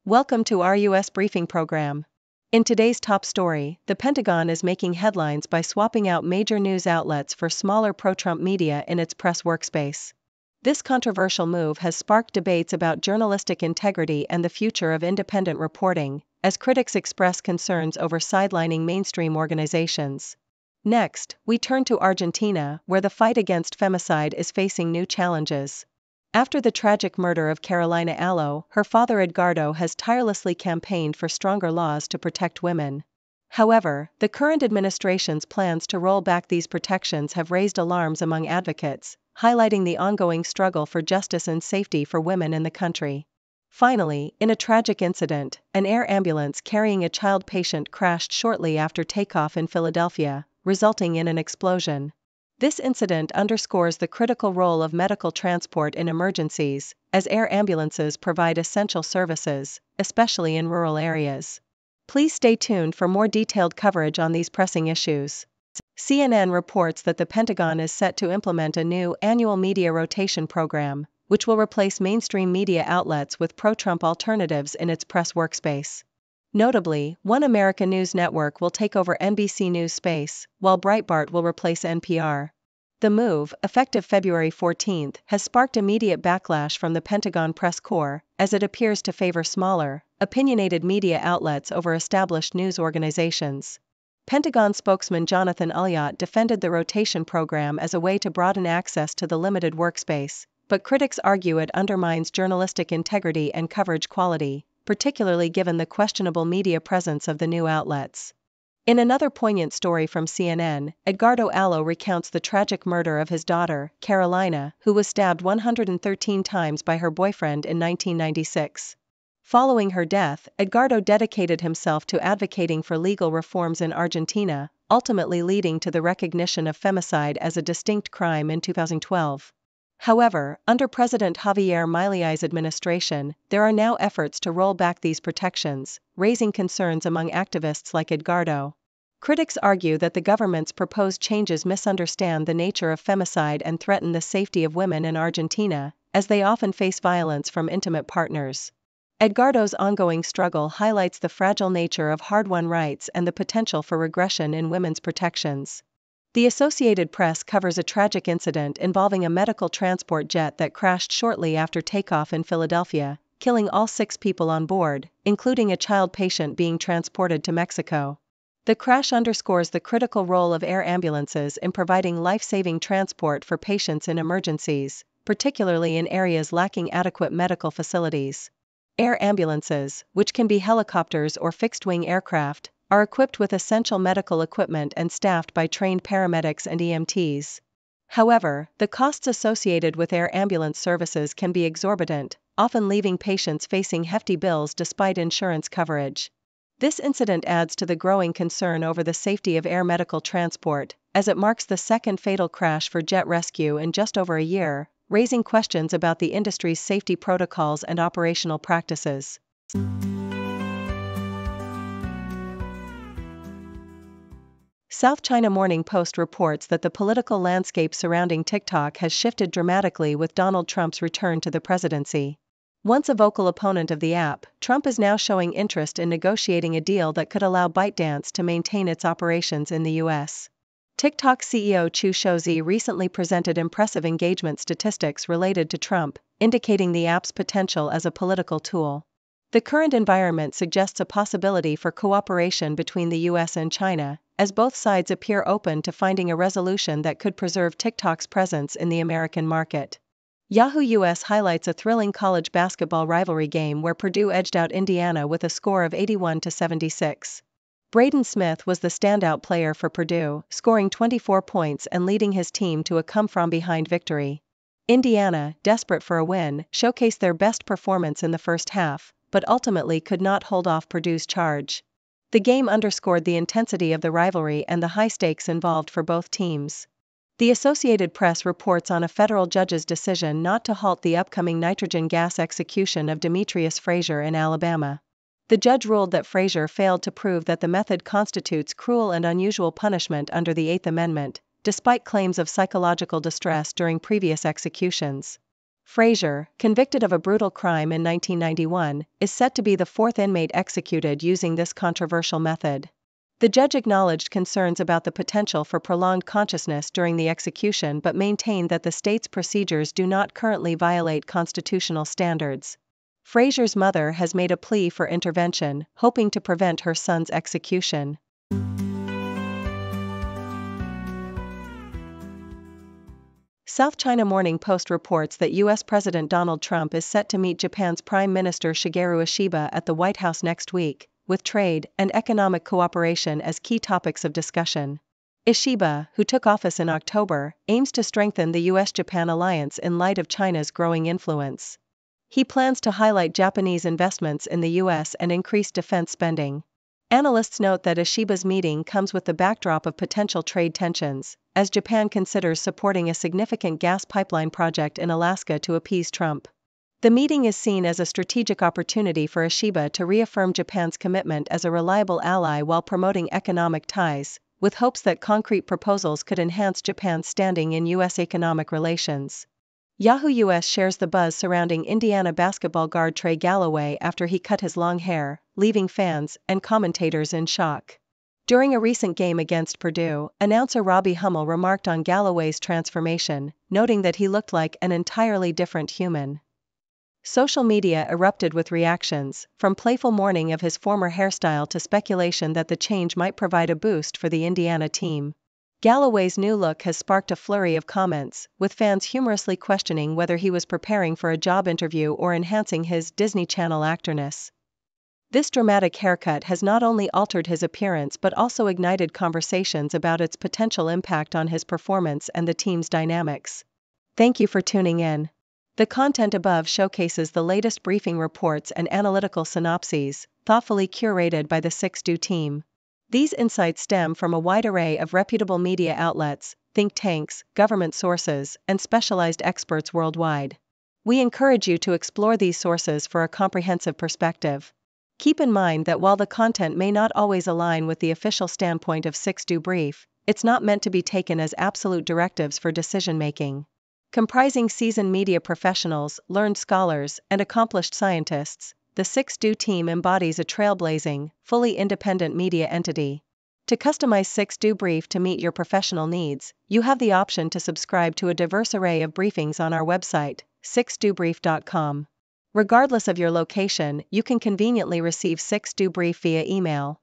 Welcome to our U.S. briefing program. In today's top story, the Pentagon is making headlines by swapping out major news outlets for smaller pro-Trump media in its press workspace. This controversial move has sparked debates about journalistic integrity and the future of independent reporting, as critics express concerns over sidelining mainstream organizations. Next, we turn to Argentina, where the fight against femicide is facing new challenges. After the tragic murder of Carolina Aló, her father Edgardo has tirelessly campaigned for stronger laws to protect women. However, the current administration's plans to roll back these protections have raised alarms among advocates, highlighting the ongoing struggle for justice and safety for women in the country. Finally, in a tragic incident, an air ambulance carrying a child patient crashed shortly after takeoff in Philadelphia, resulting in an explosion. This incident underscores the critical role of medical transport in emergencies, as air ambulances provide essential services, especially in rural areas. Please stay tuned for more detailed coverage on these pressing issues. CNN reports that the Pentagon is set to implement a new annual media rotation program, which will replace mainstream media outlets with pro-Trump alternatives in its press workspace. Notably, One America News Network will take over NBC News space, while Breitbart will replace NPR. The move, effective February 14, has sparked immediate backlash from the Pentagon press corps, as it appears to favor smaller, opinionated media outlets over established news organizations. Pentagon spokesman Jonathan Ulliott defended the rotation program as a way to broaden access to the limited workspace, but critics argue it undermines journalistic integrity and coverage quality, particularly given the questionable media presence of the new outlets. In another poignant story from CNN, Edgardo Aló recounts the tragic murder of his daughter, Carolina, who was stabbed 113 times by her boyfriend in 1996. Following her death, Edgardo dedicated himself to advocating for legal reforms in Argentina, ultimately leading to the recognition of femicide as a distinct crime in 2012. However, under President Javier Milei's administration, there are now efforts to roll back these protections, raising concerns among activists like Edgardo. Critics argue that the government's proposed changes misunderstand the nature of femicide and threaten the safety of women in Argentina, as they often face violence from intimate partners. Edgardo's ongoing struggle highlights the fragile nature of hard-won rights and the potential for regression in women's protections. The Associated Press covers a tragic incident involving a medical transport jet that crashed shortly after takeoff in Philadelphia, killing all 6 people on board, including a child patient being transported to Mexico. The crash underscores the critical role of air ambulances in providing life-saving transport for patients in emergencies, particularly in areas lacking adequate medical facilities. Air ambulances, which can be helicopters or fixed-wing aircraft, are equipped with essential medical equipment and staffed by trained paramedics and EMTs. However, the costs associated with air ambulance services can be exorbitant, often leaving patients facing hefty bills despite insurance coverage. This incident adds to the growing concern over the safety of air medical transport, as it marks the second fatal crash for jet rescue in just over a year, raising questions about the industry's safety protocols and operational practices. South China Morning Post reports that the political landscape surrounding TikTok has shifted dramatically with Donald Trump's return to the presidency. Once a vocal opponent of the app, Trump is now showing interest in negotiating a deal that could allow ByteDance to maintain its operations in the U.S. TikTok CEO Chu Shouzi recently presented impressive engagement statistics related to Trump, indicating the app's potential as a political tool. The current environment suggests a possibility for cooperation between the U.S. and China, as both sides appear open to finding a resolution that could preserve TikTok's presence in the American market. Yahoo US highlights a thrilling college basketball rivalry game where Purdue edged out Indiana with a score of 81-76. Braden Smith was the standout player for Purdue, scoring 24 points and leading his team to a come-from-behind victory. Indiana, desperate for a win, showcased their best performance in the first half, but ultimately could not hold off Purdue's charge. The game underscored the intensity of the rivalry and the high stakes involved for both teams. The Associated Press reports on a federal judge's decision not to halt the upcoming nitrogen gas execution of Demetrius Frazier in Alabama. The judge ruled that Frazier failed to prove that the method constitutes cruel and unusual punishment under the Eighth Amendment, despite claims of psychological distress during previous executions. Frazier, convicted of a brutal crime in 1991, is set to be the fourth inmate executed using this controversial method. The judge acknowledged concerns about the potential for prolonged consciousness during the execution but maintained that the state's procedures do not currently violate constitutional standards. Frazier's mother has made a plea for intervention, hoping to prevent her son's execution. South China Morning Post reports that U.S. President Donald Trump is set to meet Japan's Prime Minister Shigeru Ishiba at the White House next week, with trade and economic cooperation as key topics of discussion. Ishiba, who took office in October, aims to strengthen the U.S.-Japan alliance in light of China's growing influence. He plans to highlight Japanese investments in the U.S. and increase defense spending. Analysts note that Ishiba's meeting comes with the backdrop of potential trade tensions, as Japan considers supporting a significant gas pipeline project in Alaska to appease Trump. The meeting is seen as a strategic opportunity for Ishiba to reaffirm Japan's commitment as a reliable ally while promoting economic ties, with hopes that concrete proposals could enhance Japan's standing in U.S. economic relations. Yahoo US shares the buzz surrounding Indiana basketball guard Trey Galloway after he cut his long hair, leaving fans and commentators in shock. During a recent game against Purdue, announcer Robbie Hummel remarked on Galloway's transformation, noting that he looked like an entirely different human. Social media erupted with reactions, from playful mourning of his former hairstyle to speculation that the change might provide a boost for the Indiana team. Galloway's new look has sparked a flurry of comments, with fans humorously questioning whether he was preparing for a job interview or enhancing his Disney Channel actorness. This dramatic haircut has not only altered his appearance but also ignited conversations about its potential impact on his performance and the team's dynamics. Thank you for tuning in. The content above showcases the latest briefing reports and analytical synopses, thoughtfully curated by the 6Do team. These insights stem from a wide array of reputable media outlets, think tanks, government sources, and specialized experts worldwide. We encourage you to explore these sources for a comprehensive perspective. Keep in mind that while the content may not always align with the official standpoint of 6Do Brief, it's not meant to be taken as absolute directives for decision-making. Comprising seasoned media professionals, learned scholars, and accomplished scientists, the 6Do team embodies a trailblazing, fully independent media entity. To customize 6Do Brief to meet your professional needs, you have the option to subscribe to a diverse array of briefings on our website, 6dobrief.com. Regardless of your location, you can conveniently receive 6Do Brief via email.